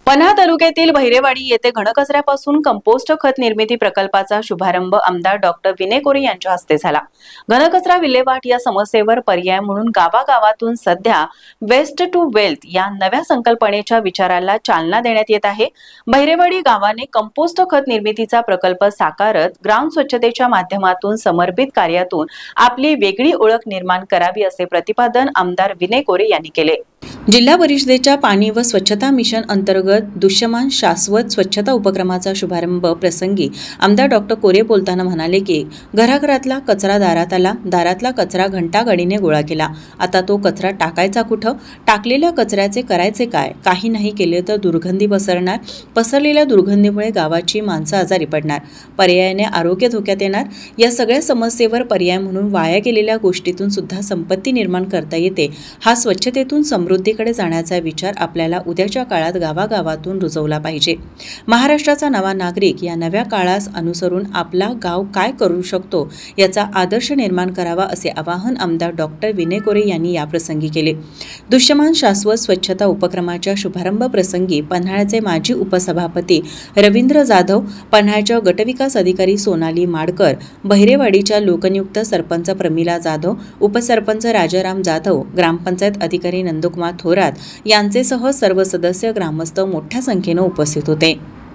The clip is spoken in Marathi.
पन्हा तालुक्यातील भैरेवाडी येथे घनकचऱ्यापासून कंपोस्ट खत निर्मिती प्रकल्पाचा शुभारंभ आमदार डॉक्टर विनय कोरे यांच्या हस्ते झाला। घनकचरा विल्हेवाट या समस्येवर पर्याय म्हणून गावागावातून सध्या वेस्ट टू वेल्थ या नव्या संकल्पनेच्या विचाराला चालना देण्यात येत आहे। भैरेवाडी गावाने कंपोस्ट खत निर्मितीचा प्रकल्प साकारत ग्राम स्वच्छतेच्या माध्यमातून समर्पित कार्यातून आपली वेगळी ओळख निर्माण करावी असे प्रतिपादन आमदार विनय कोरे यांनी केले। जिल्हा परिषदेच्या पाणी व स्वच्छता मिशन अंतर्गत दृश्यमान शाश्वत स्वच्छता उपक्रमाचा शुभारंभ प्रसंगी आमदार डॉक्टर कोरे बोलताना म्हणाले की घराघरातला कचरा दारात आला, दारातला कचरा घंटागाडीने गोळा केला। आता तो कचरा टाकायचा कुठं, टाकलेल्या कचऱ्याचे करायचे काय, काही नाही केले तर दुर्गंधी पसरणार, पसरलेल्या दुर्गंधीमुळे गावाची माणसं आजारी पडणार, पर्यायाने आरोग्य धोक्यात येणार। या सगळ्या समस्येवर पर्याय म्हणून वाया गेलेल्या गोष्टीतून सुद्धा संपत्ती निर्माण करता येते। हा स्वच्छतेतून समृद्धीकडे जाण्याचा विचार आपल्याला उद्याच्या काळात गावागावातून रुजवला पाहिजे। महाराष्ट्राचा नवा नागरिक या नव्या काळास अनुसरून आपला गाव काय करू शकतो याचा आदर्श निर्माण करावा असे आवाहन आमदार डॉक्टर विनय कोरे यांनी याप्रसंगी केले। दृश्यमान शाश्वत स्वच्छता उपक्रमाच्या शुभारंभ प्रसंगी पन्हाळ्याचे माजी उपसभापती रवींद्र जाधव, पन्हाळ्याच्या गटविकास अधिकारी सोनाली माडकर, भैरेवाडीच्या लोकनियुक्त सरपंच प्रमिला जाधव, उपसरपंच राजाराम जाधव, ग्रामपंचायत अधिकारी नंदकुमार थोरात यांचेसह सर्व सदस्य ग्रामस्थ मोठ्या संख्येने उपस्थित होते।